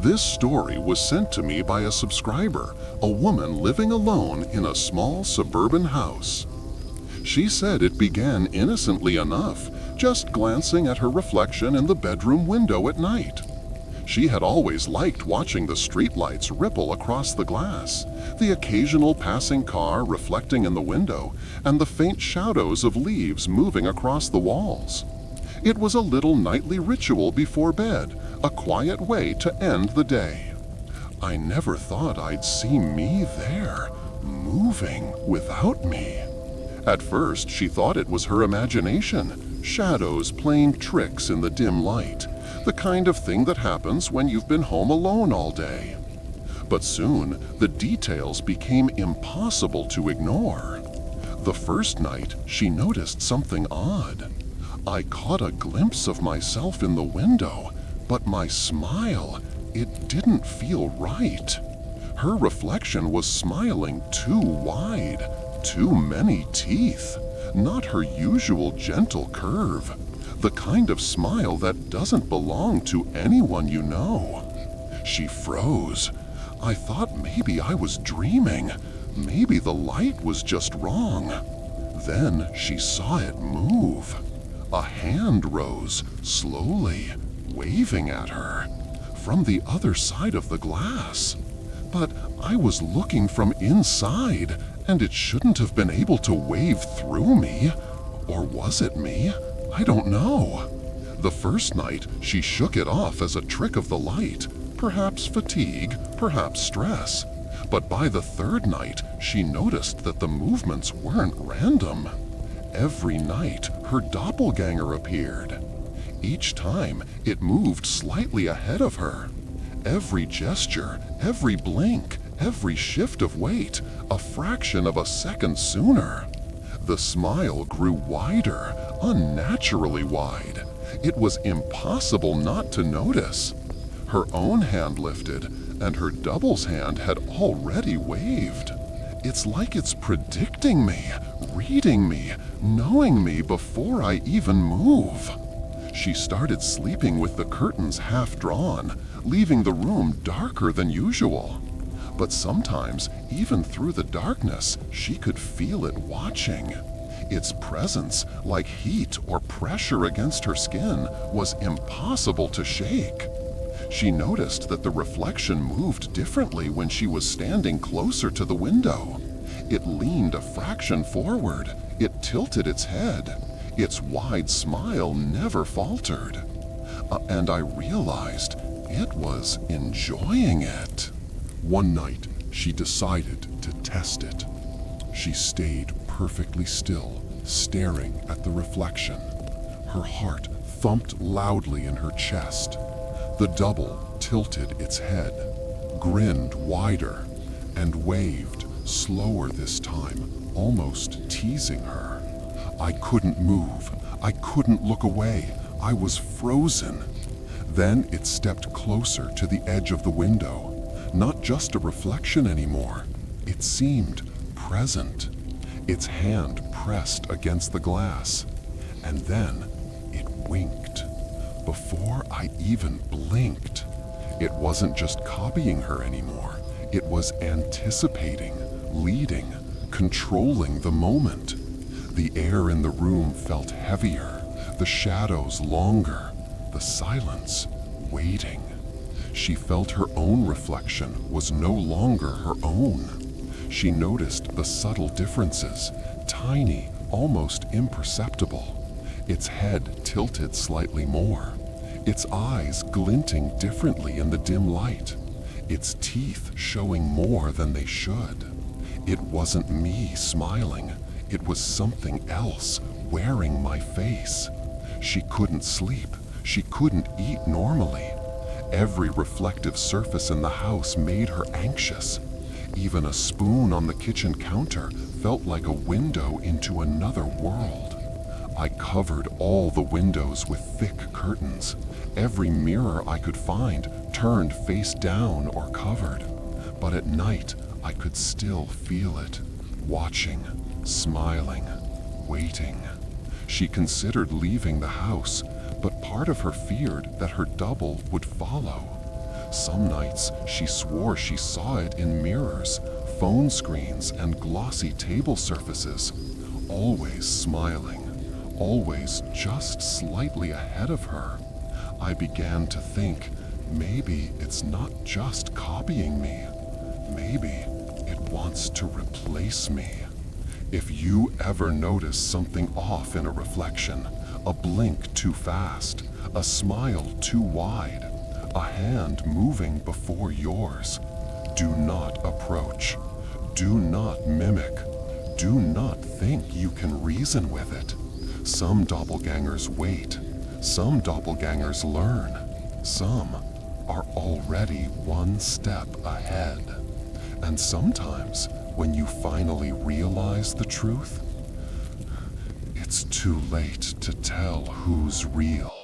This story was sent to me by a subscriber, a woman living alone in a small suburban house. She said it began innocently enough, just glancing at her reflection in the bedroom window at night. She had always liked watching the streetlights ripple across the glass, the occasional passing car reflecting in the window, and the faint shadows of leaves moving across the walls. It was a little nightly ritual before bed, a quiet way to end the day. I never thought I'd see me there, moving without me. At first, she thought it was her imagination, shadows playing tricks in the dim light, the kind of thing that happens when you've been home alone all day. But soon, the details became impossible to ignore. The first night, she noticed something odd. I caught a glimpse of myself in the window, but my smile, it didn't feel right. Her reflection was smiling too wide, too many teeth, not her usual gentle curve, the kind of smile that doesn't belong to anyone you know. She froze. I thought maybe I was dreaming, maybe the light was just wrong. Then she saw it move. A hand rose, slowly, waving at her, from the other side of the glass. But I was looking from inside, and it shouldn't have been able to wave through me. Or was it me? I don't know. The first night, she shook it off as a trick of the light, perhaps fatigue, perhaps stress. But by the third night, she noticed that the movements weren't random. Every night, her doppelgänger appeared. Each time, it moved slightly ahead of her. Every gesture, every blink, every shift of weight, a fraction of a second sooner. The smile grew wider, unnaturally wide. It was impossible not to notice. Her own hand lifted, and her double's hand had already waved. It's like it's predicting me, reading me, knowing me before I even move. She started sleeping with the curtains half drawn, leaving the room darker than usual. But sometimes, even through the darkness, she could feel it watching. Its presence, like heat or pressure against her skin, was impossible to shake. She noticed that the reflection moved differently when she was standing closer to the window. It leaned a fraction forward. It tilted its head. Its wide smile never faltered. And I realized it was enjoying it. One night, she decided to test it. She stayed perfectly still, staring at the reflection. Her heart thumped loudly in her chest. The double tilted its head, grinned wider, and waved, slower this time, almost teasing her. I couldn't move. I couldn't look away. I was frozen. Then it stepped closer to the edge of the window. Not just a reflection anymore. It seemed present. Its hand pressed against the glass. And then it winked. Before I even blinked, it wasn't just copying her anymore. It was anticipating, leading, controlling the moment. The air in the room felt heavier, the shadows longer, the silence waiting. She felt her own reflection was no longer her own. She noticed the subtle differences, tiny, almost imperceptible. Its head tilted slightly more, its eyes glinting differently in the dim light, its teeth showing more than they should. It wasn't me smiling, it was something else wearing my face. She couldn't sleep, she couldn't eat normally. Every reflective surface in the house made her anxious. Even a spoon on the kitchen counter felt like a window into another world. I covered all the windows with thick curtains. Every mirror I could find turned face down or covered. But at night, I could still feel it, watching, smiling, waiting. She considered leaving the house, but part of her feared that her double would follow. Some nights she swore she saw it in mirrors, phone screens, and glossy table surfaces, always smiling, always just slightly ahead of her. I began to think, maybe it's not just copying me. Maybe it wants to replace me. If you ever notice something off in a reflection, a blink too fast, a smile too wide, a hand moving before yours, do not approach. Do not mimic. Do not think you can reason with it. Some doppelgangers wait. Some doppelgangers learn. Some are already one step ahead. And sometimes, when you finally realize the truth, it's too late to tell who's real.